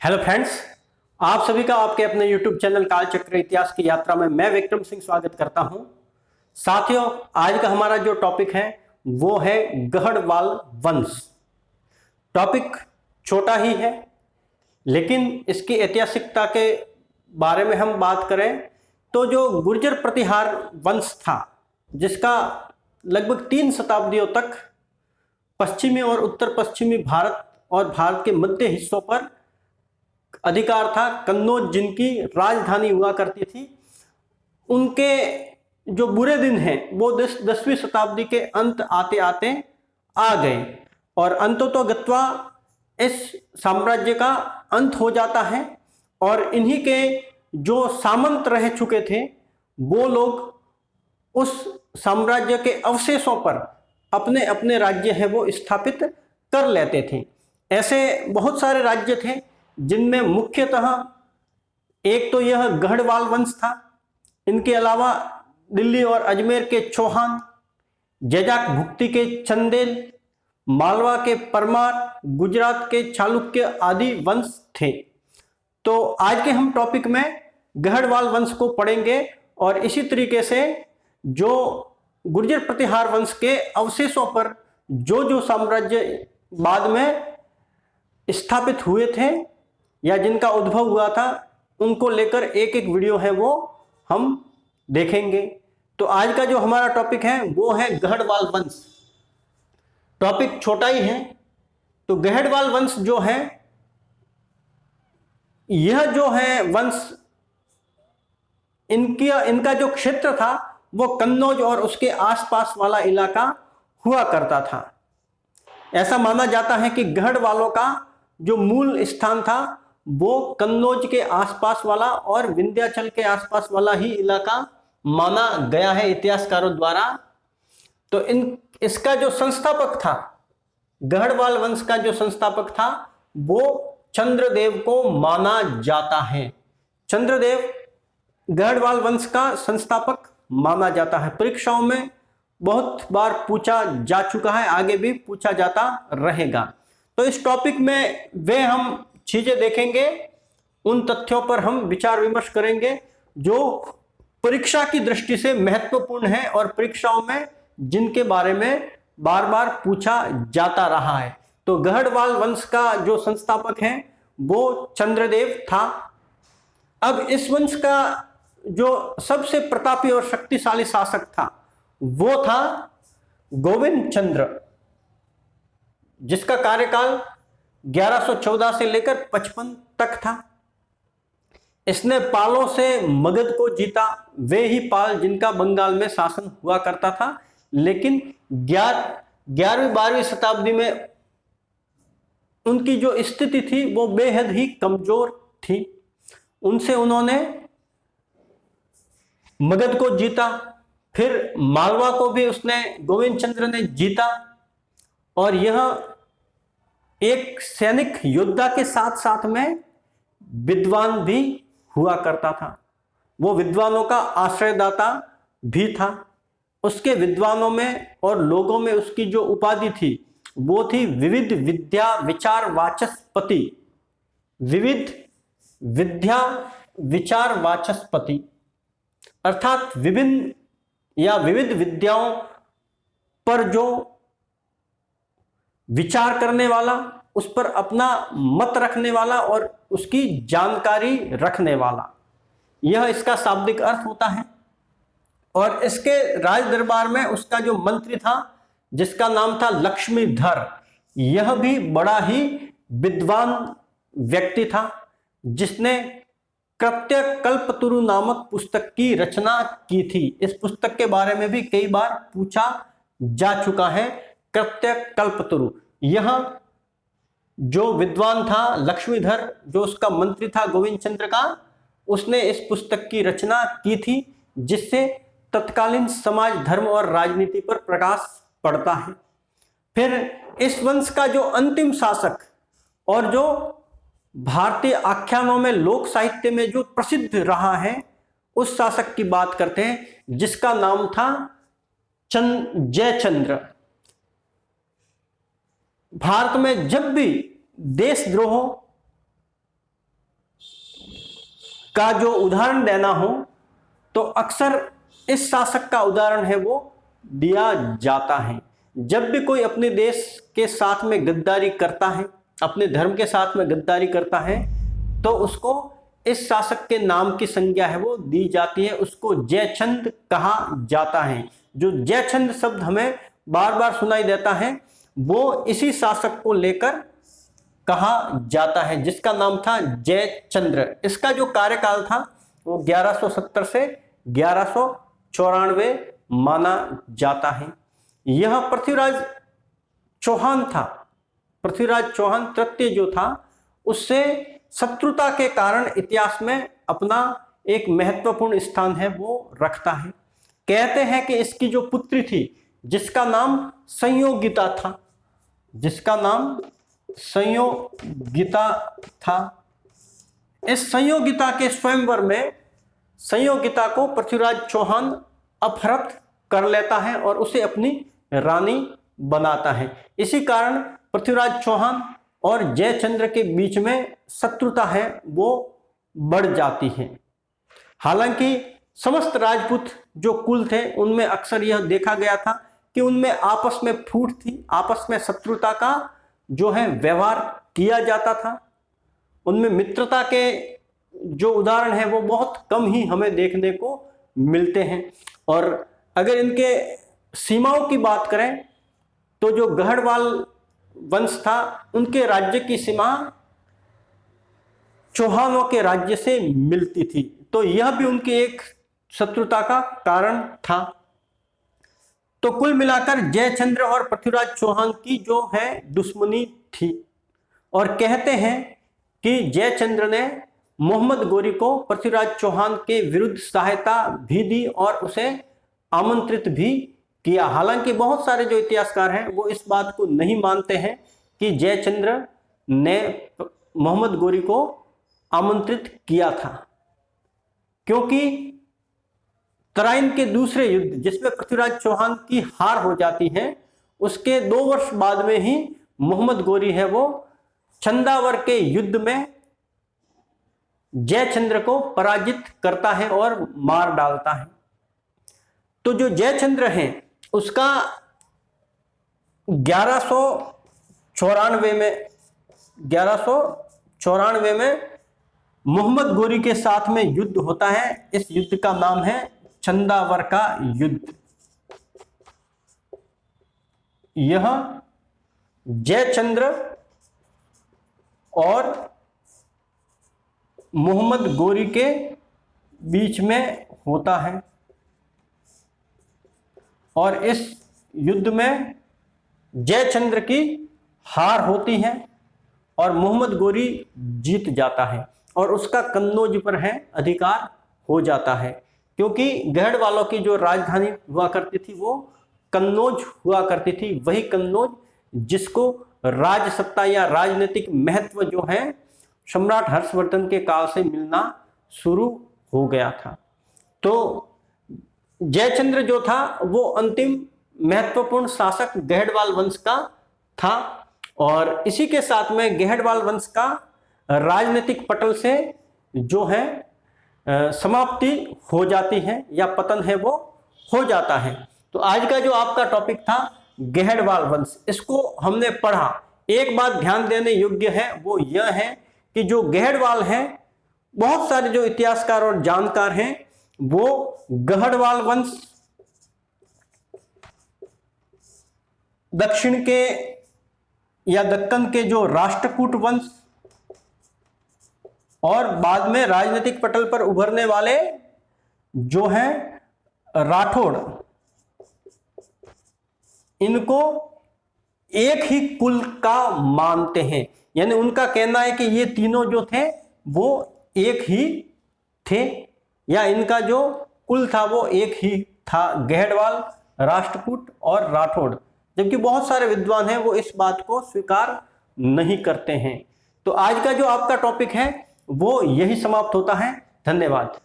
Hello friends, आप सभी का आपके अपने यूट्यूब चैनल कालचक्र इतिहास की यात्रा में मैं विक्रम सिंह स्वागत करता हूं। साथियों, आज का हमारा जो टॉपिक है वो है गढ़वाल वंश। टॉपिक छोटा ही है, लेकिन इसकी ऐतिहासिकता के बारे में हम बात करें तो जो गुर्जर प्रतिहार वंश था, जिसका लगभग 3 शताब्दियों तक पश्चिमी और उत्तर पश्चिमी भारत और भारत के मध्य हिस्सों पर अधिकार था, कन्नौज जिनकी राजधानी हुआ करती थी, उनके जो बुरे दिन हैं वो 10वीं शताब्दी के अंत आते आते आ गए और अंततोगत्वा इस साम्राज्य का अंत हो जाता है। और इन्हीं के जो सामंत रह चुके थे वो लोग उस साम्राज्य के अवशेषों पर अपने अपने राज्य है वो स्थापित कर लेते थे। ऐसे बहुत सारे राज्य थे जिनमें मुख्यतः एक तो यह गढ़वाल वंश था। इनके अलावा दिल्ली और अजमेर के चौहान, जैजाक भुक्ति के चंदेल, मालवा के परमार, गुजरात के चालुक्य आदि वंश थे। तो आज के हम टॉपिक में गढ़वाल वंश को पढ़ेंगे और इसी तरीके से जो गुर्जर प्रतिहार वंश के अवशेषों पर जो जो साम्राज्य बाद में स्थापित हुए थे या जिनका उद्भव हुआ था, उनको लेकर एक एक वीडियो है वो हम देखेंगे। तो आज का जो हमारा टॉपिक है वो है गढ़वाल वंश। टॉपिक छोटा ही है। तो गढ़वाल वंश जो है, यह जो है वंश, इनका जो क्षेत्र था वो कन्नौज और उसके आसपास वाला इलाका हुआ करता था। ऐसा माना जाता है कि गढ़वालों का जो मूल स्थान था वो कन्नौज के आसपास वाला और विंध्याचल के आसपास वाला ही इलाका माना गया है इतिहासकारों द्वारा। तो इसका जो संस्थापक था, गढ़वाल वंश का जो संस्थापक था वो चंद्रदेव को माना जाता है। चंद्रदेव गढ़वाल वंश का संस्थापक माना जाता है। परीक्षाओं में बहुत बार पूछा जा चुका है, आगे भी पूछा जाता रहेगा। तो इस टॉपिक में वे हम चीजें देखेंगे, उन तथ्यों पर हम विचार विमर्श करेंगे जो परीक्षा की दृष्टि से महत्वपूर्ण है और परीक्षाओं में जिनके बारे में बार बार पूछा जाता रहा है। तो गढ़वाल वंश का जो संस्थापक है वो चंद्रदेव था। अब इस वंश का जो सबसे प्रतापी और शक्तिशाली शासक था वो था गोविंद चंद्र, जिसका कार्यकाल 1114 से लेकर 55 तक था। इसने पालों से मगध को जीता। वे ही पाल जिनका बंगाल में शासन हुआ करता था, लेकिन 11वीं-12वीं शताब्दी में उनकी जो स्थिति थी वो बेहद ही कमजोर थी। उनसे उन्होंने मगध को जीता, फिर मालवा को भी उसने गोविंद चंद्र ने जीता। और यह एक सैनिक योद्धा के साथ साथ में विद्वान भी हुआ करता था। वो विद्वानों का आश्रयदाता भी था। उसके विद्वानों में और लोगों में उसकी जो उपाधि थी वो थी विविध विद्या विचार वाचस्पति। विविध विद्या विचार वाचस्पति अर्थात विभिन्न या विविध विद्याओं पर जो विचार करने वाला, उस पर अपना मत रखने वाला और उसकी जानकारी रखने वाला, यह इसका शाब्दिक अर्थ होता है। और इसके राज दरबार में उसका जो मंत्री था जिसका नाम था लक्ष्मीधर, यह भी बड़ा ही विद्वान व्यक्ति था, जिसने कृत्य कल्पतरु नामक पुस्तक की रचना की थी। इस पुस्तक के बारे में भी कई बार पूछा जा चुका है। कृत्य कल्पतरु, यह जो विद्वान था लक्ष्मीधर, जो उसका मंत्री था गोविंद चंद्र का, उसने इस पुस्तक की रचना की थी, जिससे तत्कालीन समाज, धर्म और राजनीति पर प्रकाश पड़ता है। फिर इस वंश का जो अंतिम शासक और जो भारतीय आख्यानों में, लोक साहित्य में जो प्रसिद्ध रहा है, उस शासक की बात करते हैं जिसका नाम था जयचंद्र। भारत में जब भी देशद्रोह का जो उदाहरण देना हो तो अक्सर इस शासक का उदाहरण है वो दिया जाता है। जब भी कोई अपने देश के साथ में गद्दारी करता है, अपने धर्म के साथ में गद्दारी करता है, तो उसको इस शासक के नाम की संज्ञा है वो दी जाती है, उसको जयचंद कहा जाता है। जो जयचंद शब्द हमें बार बार सुनाई देता है वो इसी शासक को लेकर कहा जाता है, जिसका नाम था जयचंद्र। इसका जो कार्यकाल था वो 1170 से 1194 माना जाता है। यह पृथ्वीराज चौहान था। पृथ्वीराज चौहान तृतीय जो था उससे शत्रुता के कारण इतिहास में अपना एक महत्वपूर्ण स्थान है वो रखता है। कहते हैं कि इसकी जो पुत्री थी जिसका नाम संयोगिता था, जिसका नाम संयोगिता था, इस संयोगिता के स्वयंवर में संयोगिता को पृथ्वीराज चौहान अपहृत कर लेता है और उसे अपनी रानी बनाता है। इसी कारण पृथ्वीराज चौहान और जयचंद्र के बीच में शत्रुता है वो बढ़ जाती है। हालांकि समस्त राजपूत जो कुल थे उनमें अक्सर यह देखा गया था कि उनमें आपस में फूट थी, आपस में शत्रुता का जो है व्यवहार किया जाता था। उनमें मित्रता के जो उदाहरण है वो बहुत कम ही हमें देखने को मिलते हैं। और अगर इनके सीमाओं की बात करें तो जो गहड़वाल वंश था उनके राज्य की सीमा चौहानों के राज्य से मिलती थी, तो यह भी उनकी एक शत्रुता का कारण था। तो कुल मिलाकर जयचंद्र और पृथ्वीराज चौहान की जो है दुश्मनी थी और कहते हैं कि जयचंद्र ने मोहम्मद गोरी को पृथ्वीराज चौहान के विरुद्ध सहायता भी दी और उसे आमंत्रित भी किया। हालांकि बहुत सारे जो इतिहासकार हैं वो इस बात को नहीं मानते हैं कि जयचंद्र ने मोहम्मद गोरी को आमंत्रित किया था, क्योंकि तराइन के दूसरे युद्ध जिसमें पृथ्वीराज चौहान की हार हो जाती है उसके 2 वर्ष बाद में ही मोहम्मद गोरी है वो चंदावर के युद्ध में जयचंद्र को पराजित करता है और मार डालता है। तो जो जयचंद्र है उसका 1194 में मोहम्मद गोरी के साथ में युद्ध होता है। इस युद्ध का नाम है चंदावर का युद्ध। यह जयचंद्र और मोहम्मद गोरी के बीच में होता है और इस युद्ध में जयचंद्र की हार होती है और मोहम्मद गोरी जीत जाता है और उसका कन्नौज पर है अधिकार हो जाता है, क्योंकि गहड़ वालों की जो राजधानी हुआ करती थी वो कन्नौज हुआ करती थी। वही कन्नौज जिसको राजसत्ता या राजनीतिक महत्व जो है सम्राट हर्षवर्धन के काल से मिलना शुरू हो गया था। तो जयचंद्र जो था वो अंतिम महत्वपूर्ण शासक गहड़वाल वंश का था और इसी के साथ में गहड़वाल वंश का राजनीतिक पटल से जो है समाप्ति हो जाती है या पतन है वो हो जाता है। तो आज का जो आपका टॉपिक था गहड़वाल वंश, इसको हमने पढ़ा। एक बात ध्यान देने योग्य है वो यह है कि जो गहड़वाल है, बहुत सारे जो इतिहासकार और जानकार हैं वो गहड़वाल वंश दक्षिण के या दक्कन के जो राष्ट्रकूट वंश और बाद में राजनीतिक पटल पर उभरने वाले जो हैं राठौड़, इनको एक ही कुल का मानते हैं। यानी उनका कहना है कि ये तीनों जो थे वो एक ही थे या इनका जो कुल था वो एक ही था, गहड़वाल, राष्ट्रकूट और राठौड़। जबकि बहुत सारे विद्वान हैं वो इस बात को स्वीकार नहीं करते हैं। तो आज का जो आपका टॉपिक है वो यही समाप्त होता है। धन्यवाद।